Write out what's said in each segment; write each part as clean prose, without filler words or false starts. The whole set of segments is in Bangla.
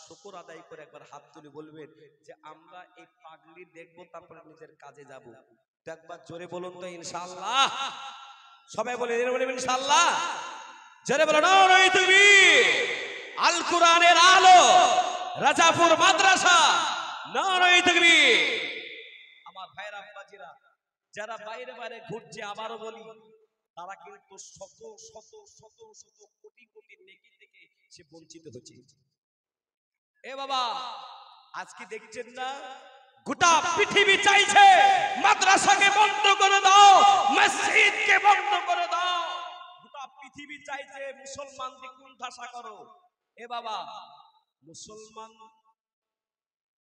শুকর আদায় করে একবার হাত তুলে বলবেন যে আমরা এই পাগলি দেখবো, তারপরে নিজের কাজে যাব। তো একবার জোরে বলুন তো ইনশাআল্লাহ। সবাই বলে ইনশাআল্লাহ। জোরে বলো নারায়ে তাকবীর। আল কোরআনের আলো, রাজাপুর মাদ্রাসা, নারায়ে তাকবীর। আমার ভাইরা বাজিরা যারা বাইরে বাইরে ঘুরছে, আবারও বলি, তারা কিন্তু শত শত শত শত কোটি কোটি নেকি থেকে সে বঞ্চিত হচ্ছে। এ বাবা, আজকে দেখছেন না, গোটা পৃথিবী চাইছে মাদ্রাসাকে বন্ধ করে দাও, মসজিদকে বন্ধ করে দাও। গোটা পৃথিবী চাইছে মুসলমানদের কুণ্ঠাসা করো। এ বাবা,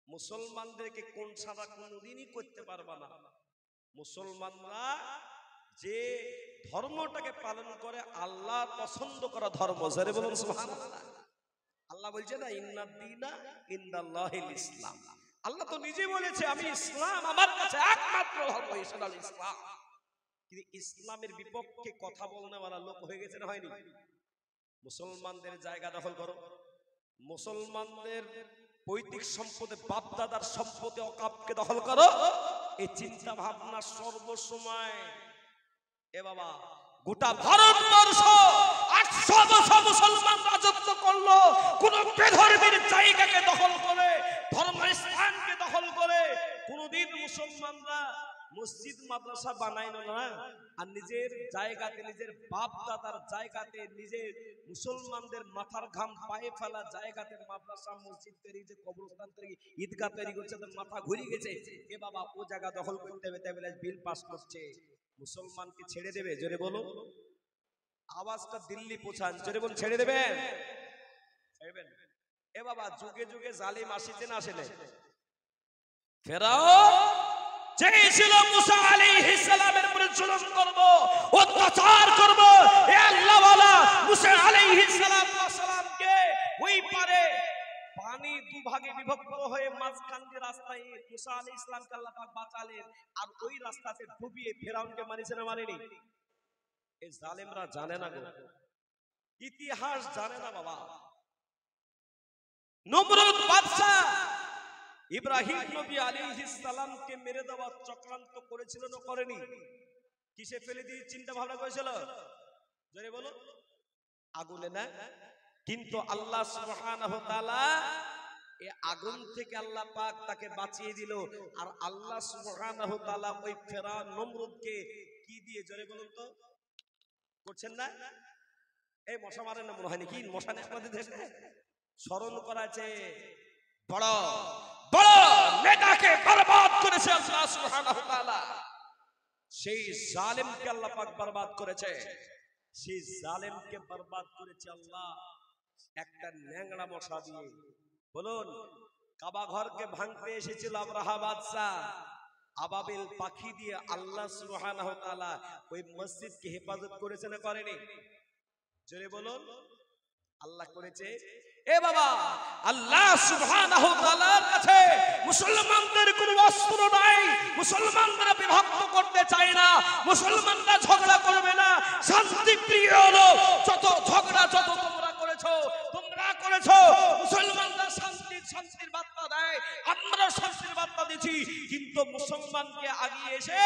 মুসলমানদেরকে কোন সাদা কোনদিনই করতে পারবা না। মুসলমানরা যে ধর্মটাকে পালন করে আল্লাহ পছন্দ করা ধর্ম, জোরে বলুন সুবহানাল্লাহ। আল্লাহ বলছে না, ইন্নাদ দীনা ইনদাল্লাহিল ইসলাম। আল্লাহ তো নিজে বলেছে, আমি ইসলাম, আমার কাছে একমাত্র ধর্ম ইসলাম। কিন্তু ইসলামের বিপক্ষে কথা বলনেওয়ালা লোক হয়ে গেছে না হয়নি? মুসলমানদের জায়গা দখল করো, মুসলমানদের পৈতৃক সম্পদে বাপদাদার সম্পদে অকাপকে দখল করো, এই চিন্তা ভাবনা সর্বসময়। এ বাবা, গোটা ভারতবর্ষ 800 বছর মুসলমান রাজত্ব করলো, কোন বেধর্মীর জায়গাকে দখল করে, ধর্মস্থানকে দখল করে কোনদিন মুসলমানরা মসজিদ মাদ্রাসা বানাইলো না। আর নিজের জায়গাতে, নিজের বাপ দাদার জায়গাতে, নিজের মুসলমানদের মাথার ঘাম পায়ে ফেলা জায়গাতে মাদ্রাসা মসজিদ তৈরি, যে কবরস্থান তৈরি, ঈদগাহ তৈরি করছে, তাদের মাথা ঘুরে গেছে। এ বাবা, ও জায়গা দখল করতে হবে, তাই বলে বিল পাস করছে। মুসলমানকে ছেড়ে দেবে? জোরে বলো, আওয়াজটা দিল্লি পৌঁছান, জোরে বলুন, ছেড়ে দেবেন? ছেড়বেন? এ বাবা, যুগে যুগে জালিম আসিতে না আসলে? ফেরাউন চেয়েছিল মুসা আলাইহিস সালামের উপরে জুলুম করব, অত্যাচার করব। এ আল্লাহওয়ালা মুসা আলাইহিস সালামকে ওই পারে পানি দুভাগে বিভক্ত হয়ে মাঝখান দিয়ে রাস্তায় মুসা আলাইহিস সালামকে আল্লাহ পাক বাঁচালেন, আর ওই রাস্তাতে ডুবিয়ে ফেরাউনকে মারিছে না মারেনি? এই জালেমরা জানে না গো, ইতিহাস জানে না বাবা। নমরুদ বাদশা ইব্রাহিম নবী আলাইহিস সালামকে মেরে দেওয়ার চক্রান্ত করেছিল না করেনি? কিসে ফেলে দিয়ে চিন্তা ভাবনা করেছিল? জোরে বলো, আগুনে না? কিন্তু আল্লাহ সুবহানাহু ওয়া তাআলা এই আগুন থেকে আল্লাহ পাক তাকে বাঁচিয়ে দিল। আর আল্লাহ সুবহানাহু ওয়া তাআলা ওই ফেরাউন নমরুদকে কি দিয়ে, জোরে বলুন তো, করছেন না? এই মশা মারেন না মনে হয় নাকি? মশা নেই আমাদের দেশে? স্মরণ করাছে, বড় বড় নেতাকে বরবাদ করেছে আল্লাহ সুবহানাহু ওয়া তাআলা। সেই জালেমকে আল্লাহ পাক বরবাদ করেছে। সেই জালেমকে বরবাদ করেছে আল্লাহ একটা ন্যাংড়া মশা দিয়ে। বলুন, কাবা ঘরকে ভাঙতে এসেছিল আবরাহা বাদশা, আবাবিল পাখি দিয়ে আল্লাহ সুবহানাহু ওয়া তাআলা ওই মসজিদকে হেফাজত করেছে না করেনি? জোরে বলুন, আল্লাহ করেছে। এ বাবা, আল্লাহ সুবহানাহু ওয়া তাআলার কাছে মুসলমানদের কোনো অস্ত্র নাই, মুসলমানরা বিভক্ত করতে চায় না, মুসলমানরা ঝগড়া করবে না, শান্তি প্রিয় লোক। যত ঝগড়া যত তোমরা করেছো, মুসলমানরা শান্তির বার্তা দেয়, আমরা শান্তির বার্তা দিচ্ছি। কিন্তু মুসলমানকে আগিয়ে এসে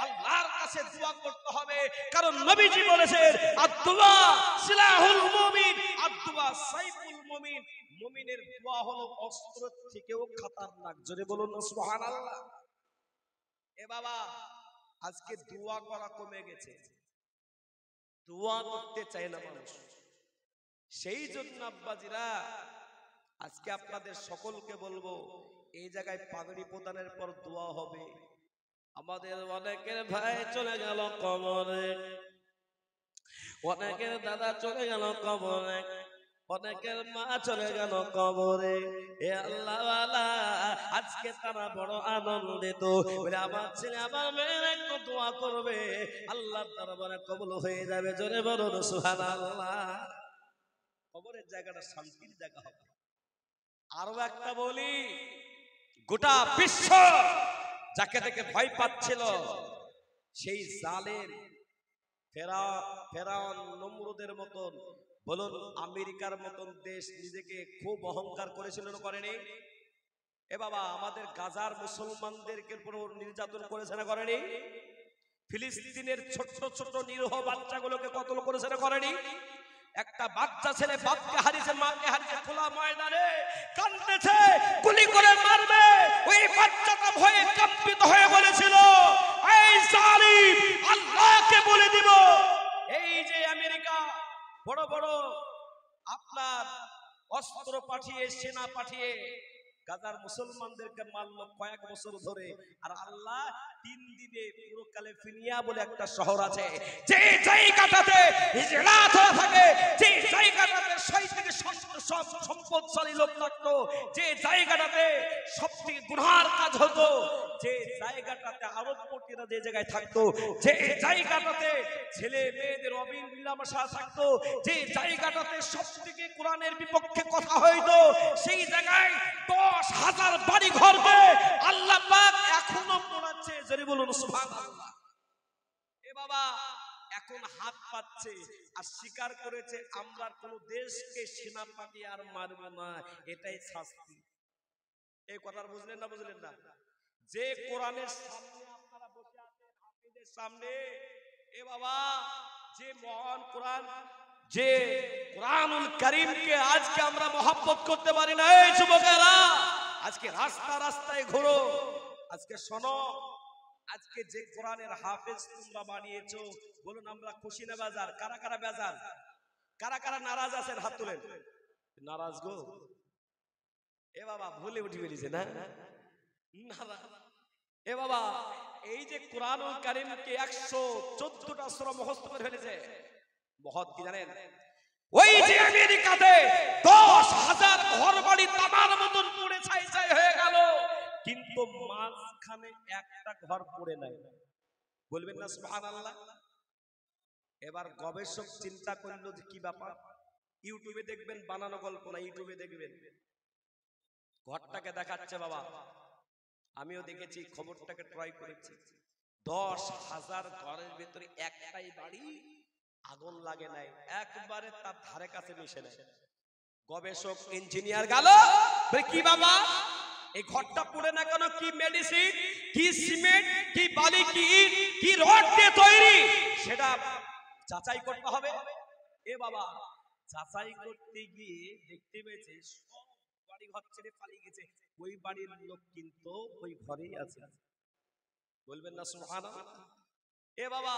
আল্লাহর কাছে দোয়া করতে হবে, কারণ নবীজি বলেছেন, আদ-দুআ সিলাহুল মুমিন, আদ-দুআ সাইফুল মুমিন। মুমিনের দোয়া হলো অস্ত্রের থেকেও খতরনাক। জোরে বলুন সুবহানাল্লাহ। এ বাবা, আজকে দোয়া করা কমে গেছে, দোয়া করতে চায় না মানুষ। সেই জন্য আব্বাজিরা, আজকে আপনাদের সকলকে বলবো, এই জায়গায় পাগড়ি প্রদানের পর দোয়া হবে। আমাদের অনেকের ভাই চলে গেল কবরে, অনেকের দাদা চলে গেল কবরে, অনেকের মা চলে গেল কবরে। এ আল্লাহওয়ালা, আজকে তারা বড় আনন্দিত, বলে আমার ছেলে আমার মেয়ের একটু দোয়া করবে, আল্লাহর দরবারে কবুল হয়ে যাবে। জোরে বলুন সুবহানাল্লাহ। কবরের জায়গাটা শান্তির জায়গা হবে। আরো একটা বলি, গোটা বিশ্ব যাকে দেখে ভয় পাচ্ছিল, সেই জালেম ফেরাউন নমরুদের মতন বলুন আমেরিকার মতন দেশ নিজেকে খুব অহংকার করেছিল না করেনি? এ বাবা আমাদের গাজার মুসলমানদেরকে পুরো নির্যাতন করেছে না করেনি? ফিলিস্তিনের ছোট ছোট নিরীহ বাচ্চাগুলোকে কতল করেছে না করেনি? একটা বাচ্চা ছেলে বাপকে হারিয়েছে, মাকে হারিয়েছে, খোলা ময়দানে কাঁদতেছে, গুলি করে মারবে। ওই বাচ্চাটা ভয়ে কম্পিত হয়ে বলেছিল, এই জালিম আল্লাহকে বলে দিব। এই যে আমেরিকা বড় বড় আপনার অস্ত্র পাঠিয়ে, সেনা পাঠিয়ে গাজার মুসলমানদেরকে মারলো কয়েক বছর ধরে, আর আল্লাহ 3 দিনে পুরো ক্যালিফোর্নিয়া বলে একটা শহর আছে, যে জায়গাটাতে হিজরাত হয়ে থাকে, যে জায়গাটাতে 60 থেকে 70 সম্পদশালী লোক থাকতো, যে জায়গাটাতে সবথেকে গুনার কাজ হতো, যে জায়গাটাতে আরবপতিরা যে জায়গায় থাকতো, যে জায়গাটাতে ছেলে মেয়েদের অবিল বিলাসা থাকতো, যে জায়গাটাতে সবথেকে কোরআনের বিপক্ষে কথা হইতো, সেই জায়গায় 10,000 বাড়ি ঘরকে আল্লাহ পাক এখনো পোড়াচ্ছে। যদি বলুন সুবহানাল্লাহ। এ বাবা এখন হাত পাচ্ছে আর স্বীকার করেছে আমরা কোন দেশকে সেনা পাঠিয়ে আর মারবো না, এটাই শাস্তি। এই কথা বুঝলেন না? বুঝলেন না? যে কোরআনের সামনে আপনারা বসে আছেন, হাফিজের সামনে, এ বাবা যে মহান কোরআন, যে কোরআনুল কারীমকে আজকে আমরা মহব্বত করতে পারি না, এই যুবকেরা আজকে রাস্তা রাস্তায় ঘোরো, আজকে শোনো, আজকে যে কোরআনের হাফেজ তোমরা বানিয়েছো, বলুন আমরা খুশি না বেজার? কারা কারা বেজার, কারা কারা নারাজ আছেন হাত তুলেন। নারাজ গো? এ বাবা ভুলে উঠে বেরিয়েছে না নারাজ। এ বাবা এই যে কোরআনুল কারীমকে 114টা সূরা মুখস্থ করে ফেলেছে, মহৎ কি জানেন? ওই যে আমেরিকাতে 10,000 ঘর বাড়ি তামার মতন পুড়ে ছাই ছাই হয়ে গেল, কিন্তু মাঝখানে একটা ঘর পড়ে নাই। বলবেন না সুবহানাল্লাহ? এবার গবেষক চিন্তা করলো যে কি ব্যাপার, ইউটিউবে দেখবেন, বানানো গল্প না, ইউটিউবে দেখবেন, ঘরটাকে দেখাচ্ছে বাবা, আমিও দেখেছি, খবরটাকে ট্রাই করেছি। 10,000 ঘরের ভিতরে একটাই বাড়ি আগুন লাগে নাই, একবারে তার ধারে কাছে মিশে নাই। গবেষক ইঞ্জিনিয়ার গেল, কি বাবা এই ঘরটা পুড়ে না কেন? কি মেডিসিন, কি সিমেন্ট, কি বালি, কি ইট, কি রড দিয়ে তৈরি, সেটা যাচাই করতে হবে। এ বাবা যাচাই করতে গিয়ে দেখতে পেয়েছে সব বাড়ি ঘর ছেড়ে পালিয়ে গেছে, ওই বাড়ির লোক কিন্তু ওই ঘরেই আছে। বলবেন না সুবহানাল্লাহ? এ বাবা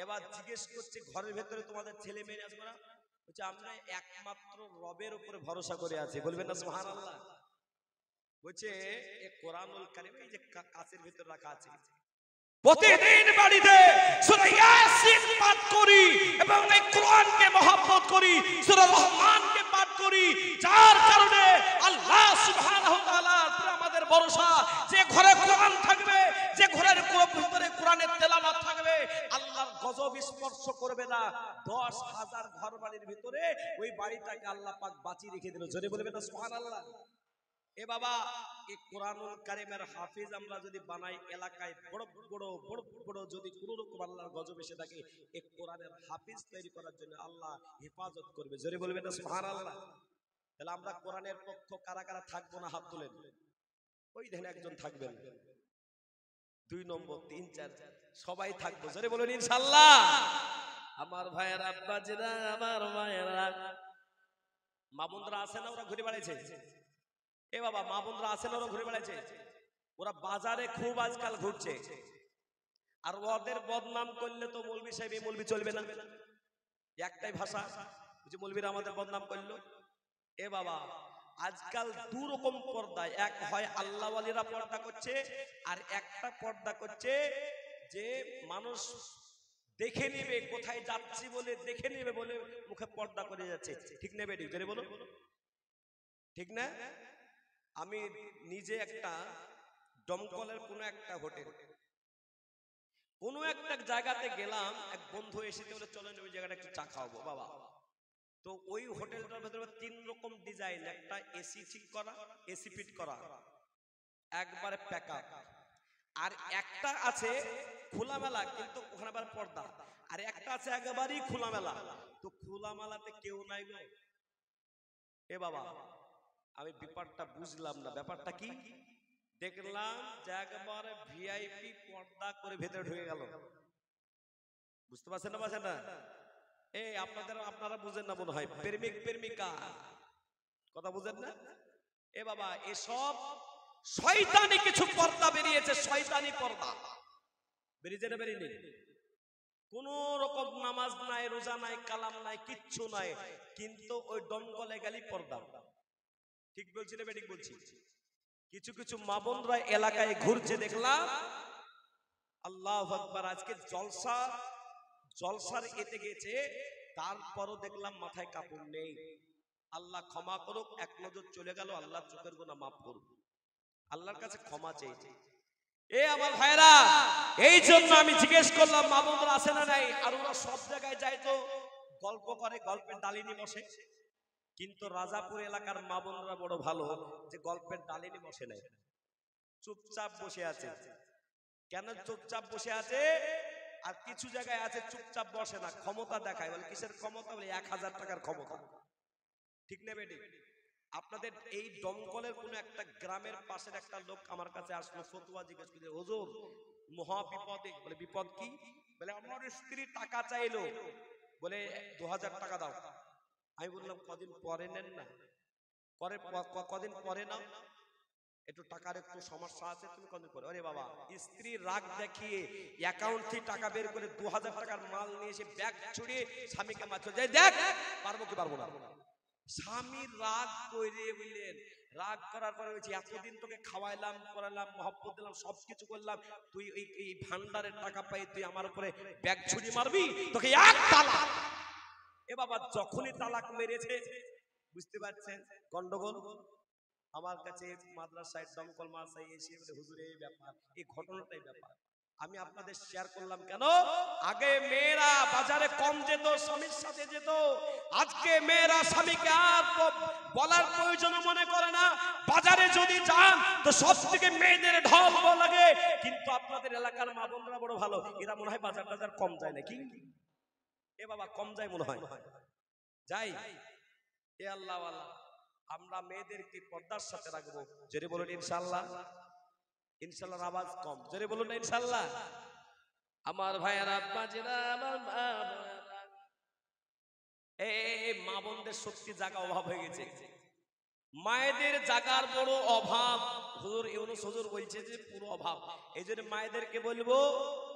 এবার জিজ্ঞেস করছে ঘরের ভেতরে তোমাদের ছেলে মেয়ে আসবে না? বলছে আমরা একমাত্র রবের উপরে ভরসা করে আছি। বলবেন না সুবহানাল্লাহ? বলছে এই কোরআনুল কারীম এই যে কাচের ভিতর রাখা আছে, প্রতিদিন বাড়িতে সূরা ইয়াসিন পাঠ করি এবং এই কোরআনকে মহব্বত করি, সূরা রহমানকে পাঠ করি, যার কারণে আল্লাহ সুবহানাহু ওয়া তাআলার উপরে আমাদের ভরসা। যে ঘরে কোরআন থাকবে, যে ঘরের ভিতরে কোরআনের তেলাওয়াত থাকবে, আল্লাহর গজব স্পর্শ করবে না। 10,000 ঘর বাড়ির ভিতরে ওই বাড়িটাকে আল্লাহ পাক বাঁচিয়ে রেখে দিল। জোরে বলবেন না সুবহানাল্লাহ? এ বাবা এই কোরআনুল কারীমের হাফিজ আমরা যদি বানাই, এলাকায় বড় বড় বড় বড় যদি কোনো রকম আল্লাহর গজব এসে থাকে, এই কোরআনের হাফিজ তৈরি করার জন্য আল্লাহ হেফাজত করবে। জোরে বলবেন না সুবহানাল্লাহ? তাহলে আমরা কোরআনের পক্ষ কারা কারা থাকবো না হাত তুলেন। ওই দেখেন একজন থাকবেন, 2 নম্বর 3 4 সবাই থাকবো। জোরে বলুন ইনশাআল্লাহ। আমার ভাইয়েরা, আব্বাজিরা, আমার মায়েরা, মা বোনরা আছে না? ওরা ঘুরে বেড়াইছে। এ বাবা মা বোনরা আছে না? ওরা ঘুরে বেড়াইছে। ওরা বাজারে খুব আজকাল ঘুরছে, আর ওদের বদনাম করলে তো মৌলভী সাহেব মৌলভী চলবে না, একটাই ভাষা, যে মৌলভীরা আমাদের বদনাম করলো। এ বাবা আজকাল 2 রকম পর্দা, এক হয় আল্লাহ ওয়ালিরা পর্দা করছে, আর একটা পর্দা করছে যে মানুষ দেখে নেবে, কোথায় যাচ্ছি বলে দেখে নেবে বলে মুখে পর্দা করে যাচ্ছে। ঠিক না বেটি? জোরে বলো, ঠিক না? আমি নিজে একটা দমকলের কোন একটা হোটেল, কোন একটা জায়গাতে গেলাম, এক বন্ধু এসে বলে চলেন ওই জায়গাটা একটু চা খাওয়াবো বাবা। তো ওই হোটেলটার ভেতরে 3 রকম ডিজাইন, একটা এসি ঠিক করা, এসি ফিট করা, একবারে প্যাকআপ, আর একটা আছে খোলামেলা কিন্তু ওখানে আবার পর্দা, আর একটা আছে একেবারেই খোলামেলা। তো খোলামালাতে কেউ নাই গো। এ বাবা আমি ব্যাপারটা বুঝলাম না, ব্যাপারটা কি? দেখলাম যে একবারে ভিআইপি পর্দা করে ভেতরে ঢুকে গেল। বুঝতে পারছেন না পারছেন না? এই আপনারা বুঝেন না মনে হয়, প্রেমিক প্রেমিকা কথা বুঝেন না? এ বাবা এসব শয়তানি কিছু পর্দা বেরিয়েছে, শয়তানি পর্দা বেরিয়েছে না বেরিয়ে নেই? কোন রকম নামাজ নাই, রোজা নাই, কালাম নাই, কিচ্ছু নাই, কিন্তু ওই দমকলে গেলি পর্দা। ঠিক বলছি না বেঠিক বলছি? কিছু কিছু মা বোনরা এলাকায় ঘুরছে দেখলাম, আল্লাহু আকবার, আজকে জলসার এতে গেছে, তারপরও দেখলাম মাথায় কাপড় নেই। আল্লাহ ক্ষমা করুক, এক নজর চলে গেল, আল্লাহ চোখের গুনাহ মাফ করুক, আল্লাহর কাছে ক্ষমা চেয়েছে। এ আমার ভাইরা, এই জন্য আমি জিজ্ঞেস করলাম মা বোনরা আছে না নাই? আর ওরা সব জায়গায় যায় তো গল্প করে, গল্পের ডালিনি বসে, কিন্তু রাজাপুর এলাকার মা বোনরা বড় ভালো, যে গল্পের ডালিনি বসে নাই, চুপচাপ বসে আছে। কেন চুপচাপ বসে আছে? আর কিছু জায়গায় আছে চুপচাপ বসে না, ক্ষমতা দেখায়। বলে কিসের ক্ষমতা? বলে 1000 টাকার ক্ষমতা। ঠিক না বেটি? আপনাদের এই দমকলের কোন একটা গ্রামের পাশের একটা লোক আমার কাছে আসলো, ফতোয়া জিজ্ঞেস করছে, হুজুর মহা বিপদে। বলে বিপদ কি? বলে আমার স্ত্রী টাকা চাইলো, বলে 2000 টাকা দাও। আমি বললাম কদিন পরে নেন না, কদিন পরে নাও, একটু টাকার একটু সমস্যা আছে, তুমি কদিন পরে। আরে বাবা, স্ত্রী রাগ দেখিয়ে অ্যাকাউন্ট থেকে টাকা বের করে 2000 টাকার মাল নিয়ে এসে ব্যাগ ছুড়িয়ে স্বামীকে মারছে, যাই দেখ পারবো কি পারবো না। স্বামী রাগ করে বললেন, রাগ করার পরে বলছি এতদিন তোকে খাওয়াইলাম, করালাম, মহব্বত দিলাম, সবকিছু করলাম, তুই এই ভান্ডারের টাকা পাই তুই আমার উপরে ব্যাগ ছুরি মারবি, তোকে এক তালাক। এ বাবা যখনই তালাক মেরেছে, বুঝতে পারছেন গন্ডগোল। আমার কাছে মাদ্রাসায় দমকল মাদ্রাসায় এসে বলে হুজুর এই ব্যাপার, এই ঘটনাটাই ব্যাপার আমি আপনাদের শেয়ার করলাম। কেন? আগে মেয়েরা বাজারে কম যেত, স্বামীর সাথে যেত, আজকে মেয়েরা স্বামীকে আর বলার প্রয়োজন মনে করে না। বাজারে যদি যান তো সব থেকে মেয়েদের ঢল লাগে, কিন্তু আপনাদের এলাকার মা বোনরা বড় ভালো, এরা মনে হয় বাজার কম যায় নাকি? এ বাবা কম যায় মনে হয়, যাই। এ আল্লাহ আল্লাহ, আমরা মেয়েদেরকে পর্দার সাথে রাখবো। জোরে বলুন ইনশাআল্লাহ। ইনশাআল্লাহর আওয়াজ কম, জোরে বলুন না ইনশাআল্লাহ। আমার ভাইয়েরা, বাজেরা, আমার মা বোনেরা, এই মা বোনদের সত্যি জায়গা অভাব হয়ে গেছে, মায়েদের জায়গার বড় অভাব। হুজুর ইউনূস হুজুর বলছে যে পুরো অভাব। এই জন্য মায়েদেরকে বলবো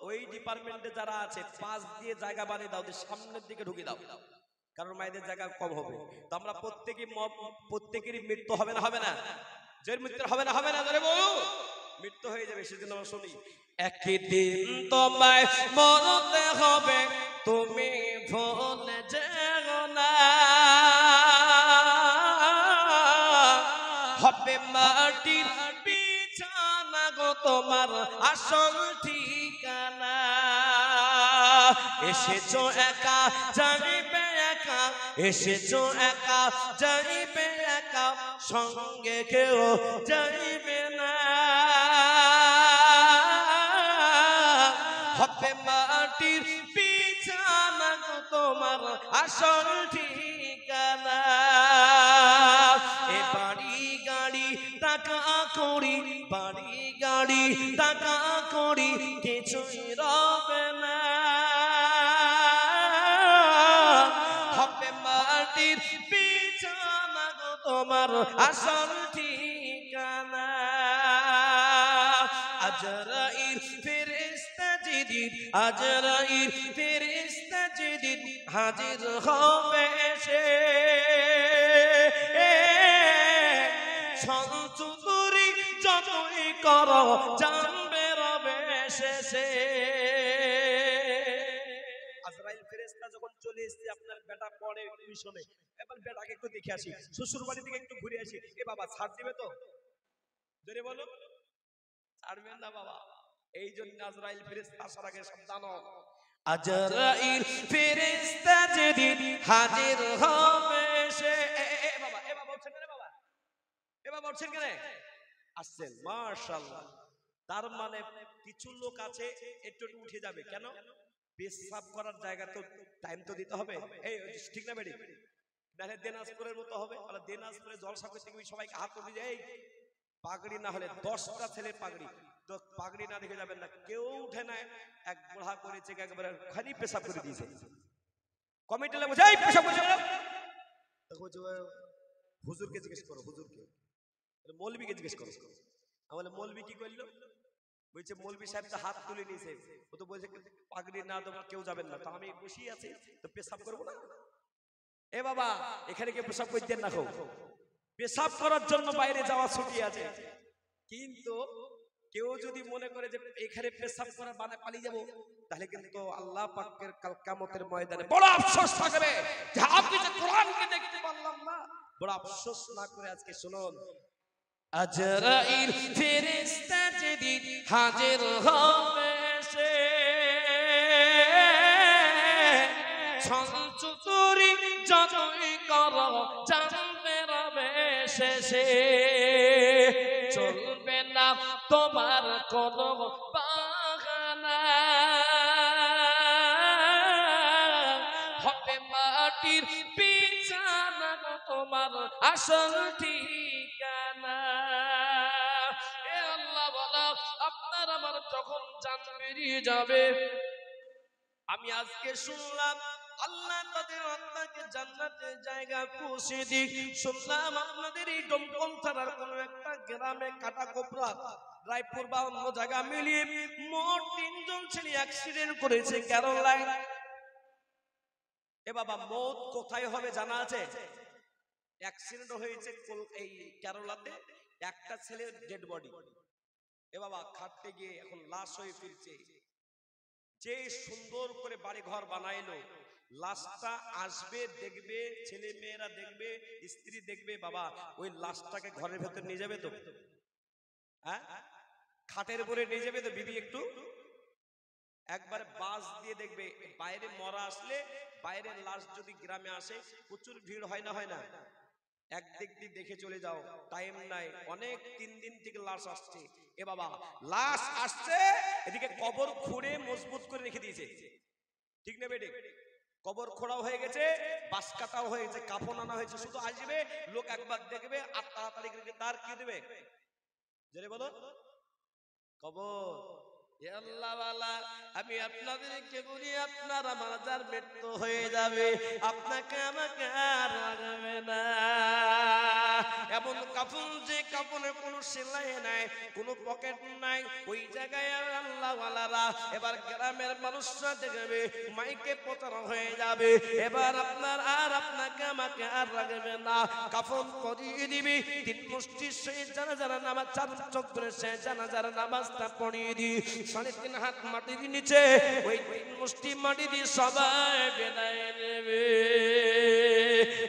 ওই ডিপার্টমেন্টে যারা আছে পাশ দিয়ে জায়গা বানিয়ে দাও, সামনের দিকে ঢুকে দাও, কারণ মায়েদের জায়গা কম হবে। তো আমরা প্রত্যেকেরই মৃত্যু হবে না? হবে না? যে মৃত্যু হবে না? হবে না? ধরে বলো মৃত্যু হয়ে যাবে, সেজন্য আমরা শুনি একদিন তোমায় মরতে হবে, তুমি ভুলে যেও না, হবে মাটির বিছানা গো তোমার আসল ঠিকানা। এসেছো একা যাইবে একা, এসেছো একা যাইবে একা, সঙ্গে কেউ যাইবে না। হবে মাটির বিছানা গো তোমার আসল ঠিকানা। এ বাড়ি গাড়ি টাকা করি, বাড়ি গাড়ি টাকা করি, কিছুই রবে না। হবে মাটির বিছানা গো তোমার আসল ঠিকানা। আজরাইল ফেরেশতা যেদিন, আজরাইল ফেরেশতা যেদিন হাজির হবে এসে, সঞ্চুরি যতই করো জানবে রবে শেষে। আজরাইল ফেরেশতা যখন চলে এসেছে, আপনার বেটা পড়ে মিশনে, এবার বেটাকে একটু দেখে আসি, শ্বশুর বাড়ি থেকে একটু ঘুরে আসি, এ বাবা ছাড় দিবে তো? জোরে বলো, ছাড়বেন না বাবা। এই জন্য আজরাইল ফেরেশতা আসার আগে সাবধান। আজরাইল ফেরেশতা যেদিন হাজির হবে সে, এ বাবা উঠছেন কেন বাবা? এ বাবা উঠছেন কেন? আসছেন, মাশাআল্লাহ। তার মানে কিছু লোক আছে একটু উঠে যাবে, কেন? পেশাব করার জায়গা তো টাইম তো দিতে হবে, এই ঠিক না বেডি? নাহলে দিনাজপুরের মতো হবে, আর দিনাজপুরে জলসা করতে গিয়ে সবাইকে হাত তুলে যায়, এই পাগড়ি না হলে 10টা ছেলে পাগড়ি, তো পাগড়ি না দেখে যাবেন না, কেউ উঠে না, এক বুড়া করেছে একবারে খালি পেশাব করে দিয়েছে। কমিটি লোক বলছে এই পেশাব করে দাও, তখন হুজুরকে জিজ্ঞেস করো, হুজুরকে, মৌলবীকে জিজ্ঞেস করো। আমার মৌলবী কি করলো? বলছে মৌলবী সাহেব তো হাত তুলে নিয়েছে, ও তো বলছে পাগড়ি না তো কেউ যাবেন না, তো আমি বসেই আছি, তো পেশাব করবো না? এ বাবা, এখানে কে পেশাব করতেন না? পেশাব করার জন্য বাইরে যাওয়া ছুটি আছে, কিন্তু কেউ যদি মনে করে যে এখানে পেশাব করা বানে পালিয়ে যাবো, তাহলে কিন্তু আল্লাহ পাকের কাল কিয়ামতের ময়দানে বড় আফসোস থাকবে যে আপনি যে কোরআনকে দেখতে পারলাম না। বড় আফসোস না করে আজকে শুনুন, আজরাইল ফেরেশতা যেদিন হাজির হবে সে ছলচতুরি যতই করো জানবে রবে শেষে চলবে না তোমার কোনো বাহানা, হবে মাটির বিছানা তোমার আসল ঠিকানা। এ আল্লাহ বলা, আপনার আমার যখন জান বেরিয়ে যাবে, আমি আজকে শুনলাম আল্লাহ তাদের আত্মাকে জান্নাতের জায়গা পৌঁছে দিক। শুনলাম আপনাদের এই দমকল থানার কোন একটা গ্রামে কাটা কোপরা রায়পুর বা অন্য জায়গা মিলিয়ে মোট 3 জন ছেলে অ্যাক্সিডেন্ট করেছে কেরলায়। এ বাবা, মৌত কোথায় হবে জানা আছে? অ্যাক্সিডেন্ট হয়েছে এই কেরলাতে, একটা ছেলের ডেড বডি। এ বাবা, খাটতে গিয়ে এখন লাশ হয়ে ফিরছে। যে সুন্দর করে বাড়ি ঘর বানাইলো, লাশটা আসবে, দেখবে, ছেলে মেয়েরা দেখবে, স্ত্রী দেখবে, বাবা ওই লাশটাকে ঘরের ভেতর নিয়ে যাবে তো? হ্যাঁ, খাটের উপরে নিয়ে যাবে তো? বিবি একটু একবার বাস দিয়ে দেখবে, বাইরে মরা আসলে, বাইরের লাশ যদি গ্রামে আসে প্রচুর ভিড় হয় না? হয় না? একদিক দিয়ে দেখে চলে যাও, টাইম নাই, অনেক 3 দিন থেকে লাশ আসছে। এ বাবা, লাশ আসছে, এদিকে কবর খুঁড়ে মজবুত করে রেখে দিয়েছে, ঠিক না বেডি? কবর খোঁড়াও হয়ে গেছে, বাস কাটাও হয়ে গেছে, কাফন আনা হয়েছে, শুধু আসবে লোক একবার দেখবে আর তাড়াতাড়ি তার কি দেবে, জেনে বলো, কবর। আমি আপনাদেরকে বলি, আপনার আমার যার মৃত্যু হয়ে যাবে, আপনাকে আমাকে আর লাগাবে না। এমন কাফন, যে কাফনের কোনো সেলাই নাই, কোনো পকেট নাই, ওই জায়গায় আল্লাহওয়ালারা এবার গ্রামের মানুষরা দেখবে, মাইকে প্রচার হয়ে যাবে, এবার আপনার আর আপনাকে আমাকে আর লাগবে না, কাফন পরিয়ে দিবি, 3 মুষ্টি সেই জানাজার নামাজ, 4 চক্রে সেই জানাজার নামাজটা পড়িয়ে দি, 3.5 হাত মাটির নিচে ওই 3 মুষ্টি মাটি দিয়ে সবাই বিদায় নেবে।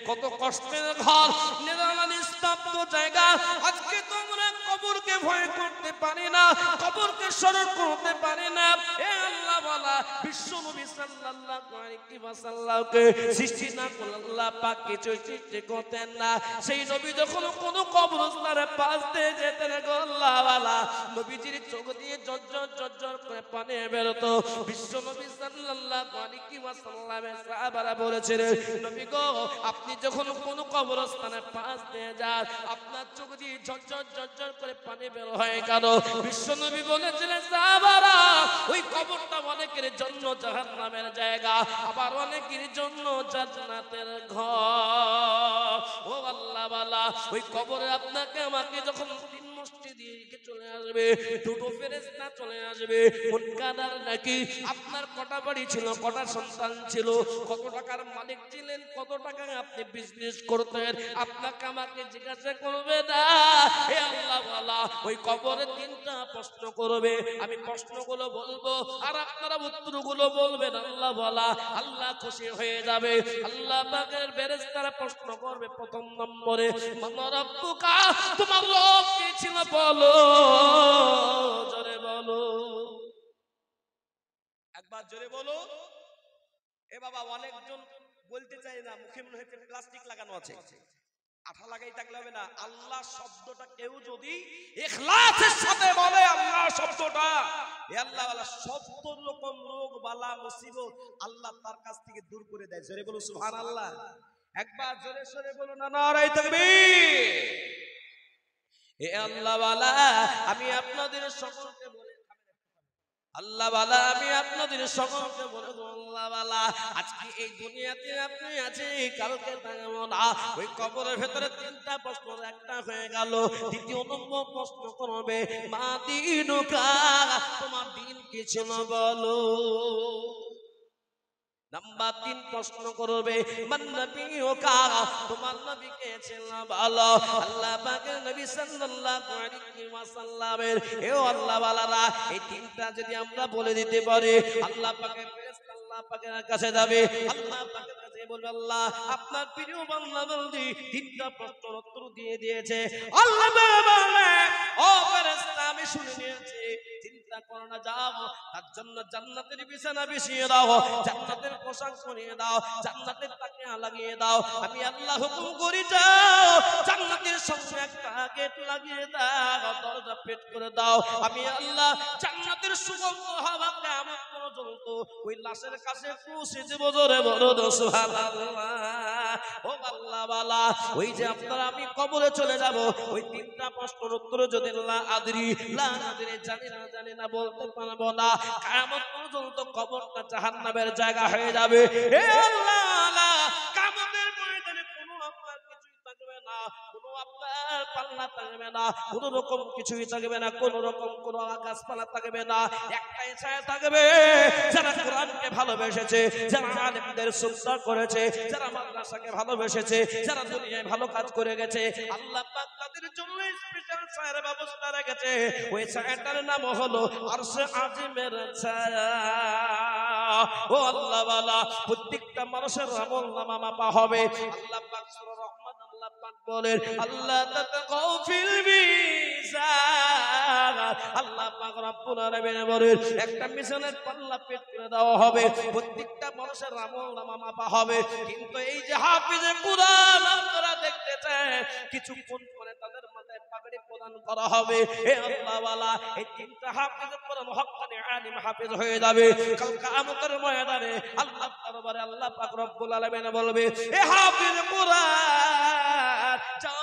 কত কষ্টের ঘর, নিরালানি স্তব্ধ জায়গা। আজকে তোমরা কবরকে ভয় করতে পারি না, কবরকে স্মরণ করতে পারি না। এ আল্লাহ বলা, বিশ্ব নবী সাল্লাল্লাহু আলাইহি ওয়াসাল্লামকে সৃষ্টি না করলে আল্লাহ পাক কিছু সৃষ্টি করতেন না। সেই নবী যখন কোন কবরস্থানের পাশ দিয়ে যেতেন, আল্লাহ ওয়ালা নবীজির চোখ দিয়ে ঝরঝর করে পানি বেরোতো। বিশ্ব নবী সাল্লাল্লাহু আলাইহি ওয়াসাল্লামের সাহাবারা বলেছেন, নবী গো, আপনি যখন কোন কবরস্থানের পাশ দিয়ে যান, আপনার চোখ দিয়ে ঝরঝর করে পানি বের হয় কেন? বিশ্ব নবী বলেছিলেন, সাহাবারা, ওই কবরটা অনেকের জন্য জাহান্নামের জায়গা, আবার অনেকের জন্য জান্নাতের ঘর। ও আল্লাহ ওয়ালা, ওই কবরে আপনাকে আমাকে যখন 3 মুষ্টি দিয়ে চলে আসবে, 2 ফেরেশতা চলে আসবে। মুনকার নাকি আপনার কটা বাড়ি ছিল, কটা সন্তান ছিল, কত টাকার মালিক ছিলেন, কত টাকা আপনি বিজনেস করতেন, আপনাকে আমাকে জিজ্ঞাসা করবে না। হে আল্লাহ ওয়ালা, ওই কবরে 3টা প্রশ্ন করবে, আমি প্রশ্নগুলো বলবো আর আপনারা উত্তরগুলো বলবেন। আল্লাহ ওয়ালা, আল্লাহ খুশি হয়ে যাবে। আল্লাহ পাকের ফেরেশতারা প্রশ্ন করবে, 1 নম্বরে, মান রাব্বুকা, তোমার রব কে ছিল বলো, জোরে বলো, একবার জোরে বলো। এ বাবা, অনেকজন বলতে চায় না, মুখে মনে হচ্ছে প্লাস্টিক লাগানো আছে। আঠা লাগাই থাকলে হবে না। আল্লাহ শব্দটা কেউ যদি ইখলাসের সাথে বলে, আল্লাহ শব্দটা, এ আল্লাহ ওয়ালা সব রকম রোগ বালা মুসিবত আল্লাহ তার কাছ থেকে দূর করে দেয়। জোরে বলুন সুবহানাল্লাহ। একবার জোরে সরে বলুন না, নারায়ে তাকবীর। এ আল্লাহ ওয়ালা আমি আপনাদের সকলকে বলে, আল্লাহ ওয়ালা আমি আপনাদের সকলকে বলে, আল্লাহ ওয়ালা আজকে এই দুনিয়াতে আপনি আছেন, কালকে থাকবো না। ওই কবরের ভেতরে তিনটা প্রশ্ন, একটা হয়ে গেল, দ্বিতীয় নম্বর প্রশ্ন করবে মা দিনুকা, তোমার দিন কি ছিল বলো। নাম্বার 3 প্রশ্ন করবে মান নবিয়ুকা, তোমার নবী কে ছিল বলো। আল্লাহ পাকের নবী সাল্লাল্লাহু আলাইহি ওয়াসাল্লামের এ আল্লাহ ওয়ালারা এই তিনটা যদি আমরা বলে দিতে পারি, আল্লাহ পাকের ফেরেশতা আল্লাহ পাকের কাছে যাবে, আল্লাহ পাকের কাছে বলবে আল্লাহ আপনার প্রিয় বান্দা বলদি তিনটা প্রশ্নের উত্তর দিয়ে দিয়েছে। আল্লাহ বলে ও ফেরেশতা আমি শুনে নিয়েছি, চিন্তা করো না, যাও তার জন্য জান্নাতের বিছানা বিছিয়ে দাও, জান্নাতের পোশাক পরিয়ে দাও, জান্নাতের তাকিয়া লাগিয়ে দাও। আমি আল্লাহ হুকুম করি যাও জান্নাতের সঙ্গে একটা গেট লাগিয়ে দাও, দরজা পেট করে দাও। আমি আল্লাহ জান্নাতের সুগন্ধ হাওয়া কিয়ামত পর্যন্ত ওই লাশের কাছে পৌঁছে দেব। জোরে বলো সুবহানাল্লাহ। ও আল্লাহ ওয়ালা ওই যে আপনারা আমি কবরে চলে যাব, ওই তিনটা প্রশ্নের উত্তর যদি লা আদরি জানি না বলতে পারবো না, কিয়ামত পর্যন্ত কবরটা জাহান্নামের জায়গা হয়ে যাবে। হে আল্লাহ কিয়ামতের ময়দানে কোনো আপনার কিছুই থাকবে না, কোনো আপনার পাল্লা থাকবে না, কোনো রকম কিছুই থাকবে না, কোনো রকম কোনো গাছপালা থাকবে না, একটাই ছায়া থাকবে। যারা কোরআনকে ভালোবেসেছে, যারা আলেমদের শ্রদ্ধা করেছে, যারা মাদ্রাসাকে ভালোবেসেছে, যারা দুনিয়ায় ভালো কাজ করে গেছে, আল্লাহ পাক তাদের জন্য স্পেশাল ছায়ার ব্যবস্থা রেখেছে। ওই ছায়াটার নাম হলো আরশে আজিমের ছায়া। ও আল্লাহ ওয়ালা প্রত্যেকটা মানুষের আমলনামা মাপা হবে। আল্লাহ পাক সূরা রহমান আল্লাহ পাক বলেন আল্লাহ তাতাকাউ ফিল মিজান। আল্লাহ পাক রব্বুল আলামিন বলেন একটা মিজানের পাল্লা পেট করে দেওয়া হবে, প্রত্যেকটা মানুষের আমলনামা মাপা হবে। কিন্তু এই যে হাফেজে কুরআন আপনারা দেখতেছেন, কিছুক্ষণ পরে তাদের মাথায় পাগড়ি প্রদান করা হবে। হে আল্লাহ ওয়ালা এই তিনটা হাফেজে কুরআন হক্কানি আলিম হাফেজ হয়ে যাবে। কাল কিয়ামতের ময়দানে আল্লাহ দরবারে আল্লাহ পাক রব্বুল আলামিন বলবে এ হাফেজে কুরআন যাও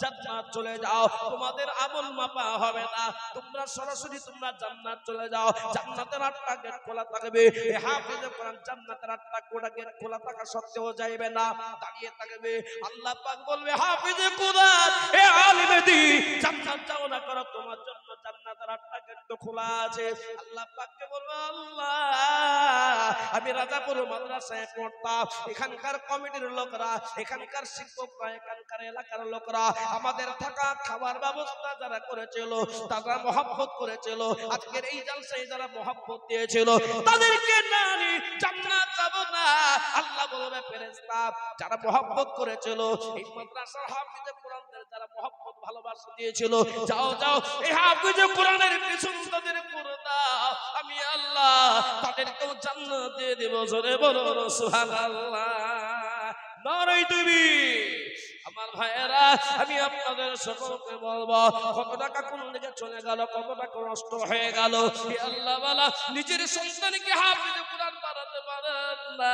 জান্নাত চলে যাও, তোমাদের আমল মাপা হবে না, তোমরা সরাসরি তোমরা জান্নাত চলে যাও। জান্নাতের 8টা গেট খোলা থাকবে। এই হাফেজে কোরআন জান্নাতের 8টা গেট খোলা থাকা সত্ত্বেও যাইবে না, দাঁড়িয়ে থাকবে। আল্লাহ পাক বলবে হাফেজে কোরআন এ আলিমে দ্বীন জান্নাত যাও না করো, তোমার জন্য জান্নাতের 8টা গেট তো খোলা আছে। আল্লাহ পাককে বলবে আল্লাহ আমি রাজাপুর মাদ্রাসায় পড়তাম, এখানকার কমিটির লোকরা, এখানকার শিক্ষকরা, এখানকার এলাকার লোকরা আমাদের থাকা খাবার ব্যবস্থা যারা করেছিল, তারা মহব্বত করেছিল, আজকের এই জালসায় যারা মহব্বত দিয়েছিল তাদেরকে না নি জান্নাত যাব না। আল্লাহ বলবে ফেরেশতা যারা মহব্বত করেছিল, এই মাদ্রাসার হাফেজে কোরআনদের যারা মহব্বত ভালোবাসা দিয়েছিল, যাও এই হাফেজে কোরআনের পিছন তাদের করে দাও, আমি আল্লাহ তাদেরকেও জান্নাত দিয়ে দেব। জোরে বলো সুবহানাল্লাহ। নারায়ে তাকবীর। আমার ভাইয়েরা আমি আপনাদের সকলকে বলবো কত টাকা কোন দিকে চলে গেল, কত টাকা নষ্ট হয়ে গেল। হে আল্লাহ ওয়ালা নিজের সন্তানকে হাফেজে কোরআন বানাতে পারেন না,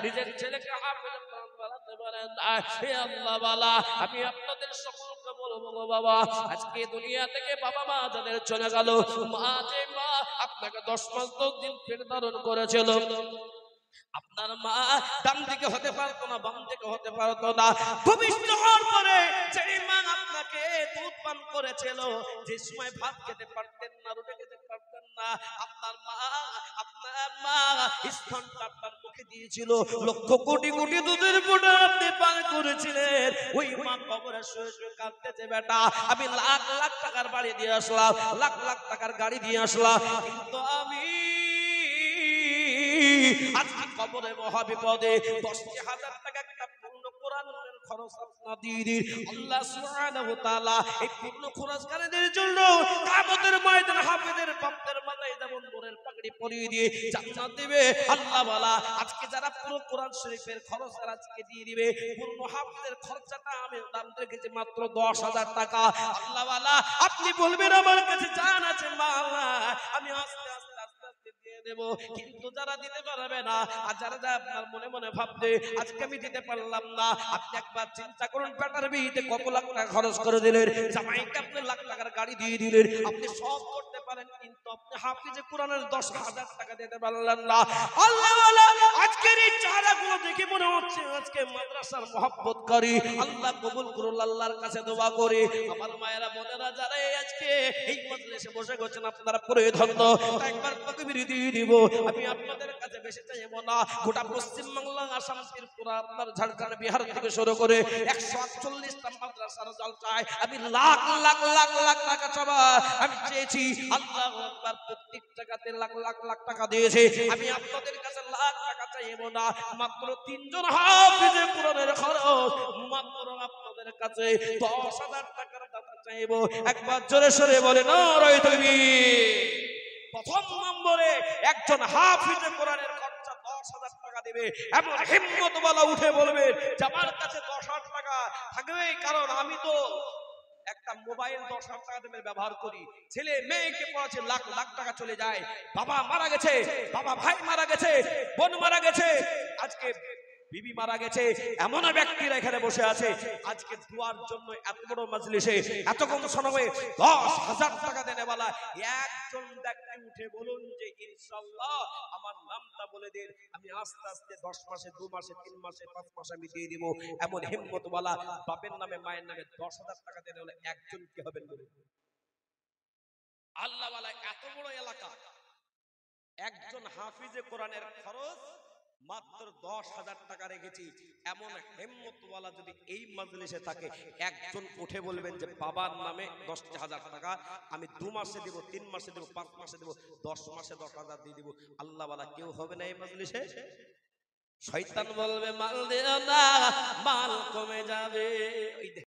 নিজের ছেলেকে হাফেজে কোরআন বানাতে পারেন না। হে আল্লাহ ওয়ালা আমি আপনাদের সকলকে বলবো বাবা আজকে দুনিয়া থেকে বাবা মা যাদের চলে গেল, মা যে মা আপনাকে 10 মাস 10 দিন পেট ধারণ করেছিল, আপনার মা ডান দিকে হতে পারতো না, বাম দিকে হতে পারতো না, ভূমিষ্ঠ হওয়ার পরে যেই মা আপনাকে দুধ পান করেছিল, যে সময় ভাত খেতে পারতেন না, রুটি খেতে পারতেন না, আপনার মা স্তনটা আপনার মুখে দিয়েছিল, লক্ষ কোটি কোটি দুধের ফোঁটা আপনি পান করেছিলেন। ওই মা কবরে শুয়ে শুয়ে কাঁদতেছে বেটা আমি লাখ লাখ টাকার বাড়ি দিয়ে আসলাম, লাখ লাখ টাকার গাড়ি দিয়ে আসলাম, কিন্তু আমি আজকে কবরে মহাবিপদে 10,000 টাকা একটা পূর্ণ কোরআনের খরচ আপনারা দিয়ে দিন। আল্লাহ সুবহানাহু ওয়া তাআলা এই পূর্ণ খরচকারীদের জন্য কিয়ামতের ময়দানে হাফেজের বাপদের মাথায় যেমন নূরের পাগড়ি পরিয়ে দিয়ে জান্নাত দেবে, আল্লাহ বলা আজকে যারা পুরো কোরআন শরীফের খরচ আজকে দিয়ে দিবে, পূর্ণ হাফেজের খরচাটা আমি দাম রেখেছি মাত্র 10,000 টাকা। আল্লাহ বলা আপনি বলবেন আমার কাছে জান আছে মাওলা, আমি আস্তে আস্তে দিয়ে দেব, কিন্তু যারা দিতে পারবে না আর যারা আপনার মনে মনে ভাববে আজকে আমি দিতে পারলাম না, আপনি একবার চিন্তা করুন বেটার বিয়েতে কত লাখ টাকা খরচ করে দিলেন, জামাইকে আপনি লাখ টাকার গাড়ি দিয়ে দিলেন, আপনি সব করতে পারেন কিন্তু আপনি হাফিজে কোরআনের 10,000 টাকা দিতে পারলেন না। আল্লাহ ওয়ালা আজকের এই চেহারাগুলো দেখে মনে হচ্ছে আজকে মাদ্রাসার মহব্বত করি। আল্লাহ কবুল করুন, আল্লাহর কাছে দোয়া করি। আমার মায়েরা বোনেরা যারা আজকে এই মজলিসে বসে গেছেন আপনারা পুরো ধন্য একবার তাকবীর দিয়ে দিব। আমি আপনাদের কাছে বেশি চাইবো না, গোটা পশ্চিম বাংলা, আসাম, ত্রিপুরা, আপনার ঝাড়খণ্ড, বিহার থেকে শুরু করে 148টা মাদ্রাসার জলসায় আমি লাখ লাখ লাখ লাখ টাকা চাওয়া আমি চেয়েছি। আল্লাহু আকবার, প্রত্যেক জায়গাতে লাখ লাখ লাখ টাকা দিয়েছে। আমি আপনাদের কাছে লাখ টাকা চাইবো না, মাত্র 3 জন হাফেজে কোরআনের খরচ মাত্র আপনাদের কাছে 10,000 টাকার দাতা চাইবো। একবার জোরে সোরে বলে নারায়ে তাকবীর। প্রথম নম্বরে একজন হাফিজে কোরআনের খরচা 10,000 টাকা দিবে, এমন হিম্মতওয়ালা উঠে বলবেন যে আমার কাছে 10,000 টাকা থাকবে, কারণ আমি তো একটা মোবাইল 10,000 টাকা দিয়ে ব্যবহার করি, ছেলে মেয়েকে পড়াচ্ছে লাখ লাখ টাকা চলে যায়, বাবা মারা গেছে, বাবা ভাই মারা গেছে, বোন মারা গেছে, আজকে বিবি মারা গেছে, এমন ব্যক্তিরা এখানে বসে আছে আজকে দুয়ার জন্য এত বড় মজলিসে এত কম সময়ে 10,000 টাকা দেনেওয়ালা একজন ব্যক্তি উঠে বলুন যে ইনশাআল্লাহ আমার নামটা বলে দিন, আমি আস্তে আস্তে 10 মাসে 2 মাসে 3 মাসে 5 মাসে আমি দিয়ে দিব। এমন হিম্মতওয়ালা বাপের নামে মায়ের নামে 10,000 টাকা দেনে হলে একজন কি হবেন বলুন? আল্লাহ ওয়ালা এত বড় এলাকা, একজন হাফিজে কোরআনের খরচ মাত্র 10,000 টাকা রেখেছি, এমন হিম্মতওয়ালা যদি এই মজলিসে থাকে একজন উঠে বলবেন যে বাবার নামে 10,000 টাকা আমি 2 মাসে দেব, 3 মাসে দেব, 5 মাসে দেব, 10 মাসে 10,000 দিয়ে দিব, আল্লাহ ওয়ালা কেউ হবে না এই মজলিসে? শয়তান বলবে মাল দিও না, মাল কমে যাবে।